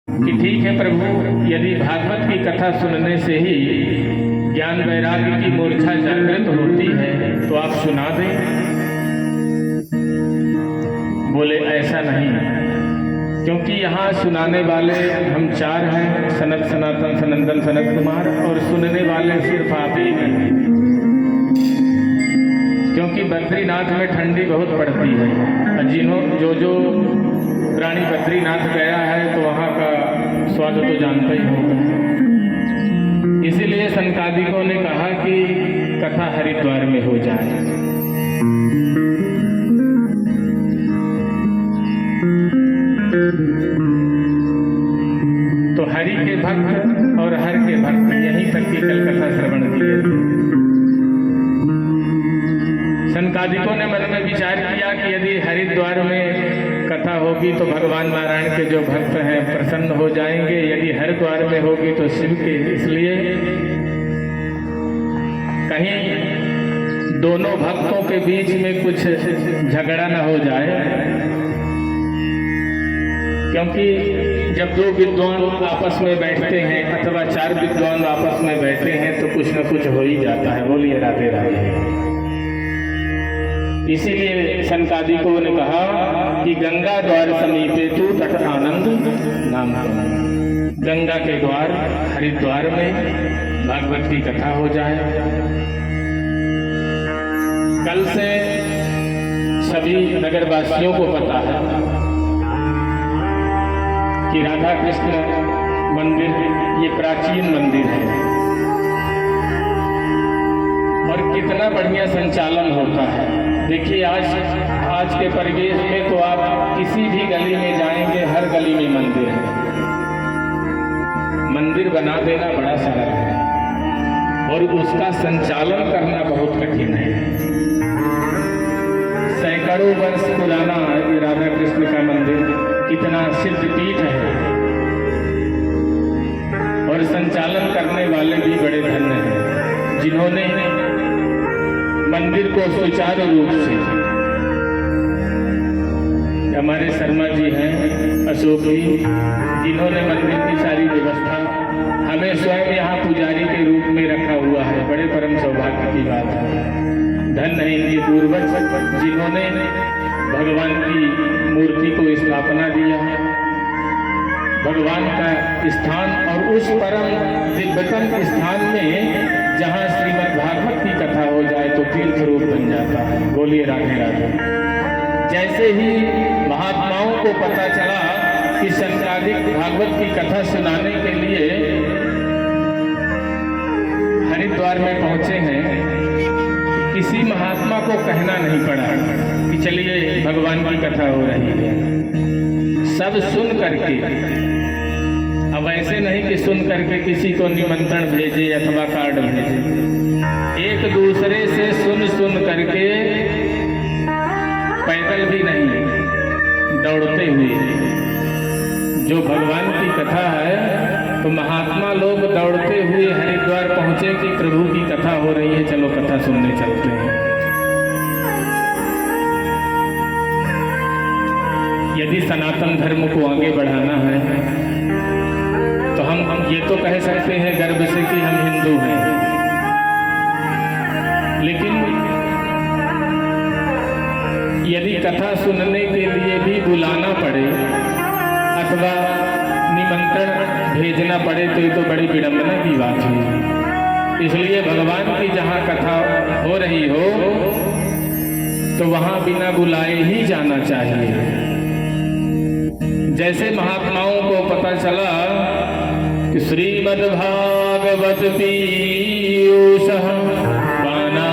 कि ठीक है प्रभु, यदि भागवत की कथा सुनने से ही ज्ञान वैराग्य की मूर्छा जागृत होती है तो आप सुना दें। बोले ऐसा नहीं, क्योंकि यहाँ सुनाने वाले हम चार हैं, सनत सनातन सनंदन सनत कुमार, और सुनने वाले सिर्फ आप ही हैं। क्योंकि बद्रीनाथ में ठंडी बहुत पड़ती है, जो प्राणी बद्रीनाथ गया है तो वहाँ का स्वाद तो जानता ही होगा। इसीलिए संकादिकों ने कहा कि कथा हरिद्वार में हो जाए। तो हरि के भक्त और हर के भक्त यहीं तक की कल कथा श्रवण किए थे। संकादिकों ने मन में विचार किया कि यदि हरिद्वार में कथा होगी तो भगवान नारायण के जो भक्त हैं प्रसन्न हो जाएंगे, यदि हरिद्वार में होगी तो शिव के, इसलिए कहीं दोनों भक्तों के बीच में कुछ झगड़ा न हो जाए। क्योंकि जब दो विद्वान आपस में बैठते हैं अथवा चार विद्वान आपस में बैठते हैं तो कुछ न कुछ हो ही जाता है। बोलिए राधे राधे। इसीलिए संकादिकों ने कहा कि गंगा द्वार समीपे तू तट आनंद नाम। गंगा के द्वार हरिद्वार में भागवत की कथा हो जाए। कल से सभी नगरवासियों को पता है कि राधा कृष्ण मंदिर ये प्राचीन मंदिर है और कितना बढ़िया संचालन होता है। देखिए आज के परिवेश में तो आप किसी भी गली में जाएंगे, हर गली में मंदिर है। मंदिर बना देना बड़ा सरल है और उसका संचालन करना बहुत कठिन है। सैकड़ों वर्ष पुराना ये राधा कृष्ण का मंदिर कितना सिद्ध पीठ है और संचालन करने वाले भी बड़े धन्य हैं, जिन्होंने मंदिर को सुचारू रूप से, हमारे शर्मा जी हैं अशोक जी, जिन्होंने मंदिर की सारी व्यवस्था हमें स्वयं यहाँ पुजारी के रूप में रखा हुआ है। बड़े परम सौभाग्य की बात है। धन्य है इनके पूर्वज जिन्होंने भगवान की मूर्ति को स्थापना दिया है, भगवान का स्थान, और उस परम दिव्यतम स्थान में जहाँ श्रीमद् भागवत की कथा हो जाए तो तीर्थ रूप बन जाता है। बोलिए राधे राधे। जैसे ही महात्माओं को पता चला कि संकादिक भागवत की कथा सुनाने के लिए हरिद्वार में पहुंचे हैं, किसी महात्मा को कहना नहीं पड़ा कि चलिए भगवान की कथा हो रही है। सब सुन करके, अब ऐसे नहीं कि सुन करके किसी को निमंत्रण भेजे अथवा कार्ड भेजे, एक दूसरे से सुन करके, पैदल भी नहीं, दौड़ते हुए। जो भगवान की कथा है तो महात्मा लोग दौड़ते हुए हरिद्वार पहुंचे कि प्रभु की कथा हो रही है, चलो कथा सुनने चलते हैं। यदि सनातन धर्म को आगे बढ़ाना है तो हम ये तो कह सकते हैं गर्व से कि हम हिंदू हैं, लेकिन यदि कथा सुनने के लिए भी बुलाना पड़े अथवा निमंत्रण भेजना पड़े तो ये तो बड़ी विडंबना की बात है। इसलिए भगवान की जहाँ कथा हो रही हो तो वहाँ बिना बुलाए ही जाना चाहिए। जैसे महात्माओं को पता चला कि श्रीमद् भागवत पीयूष पाना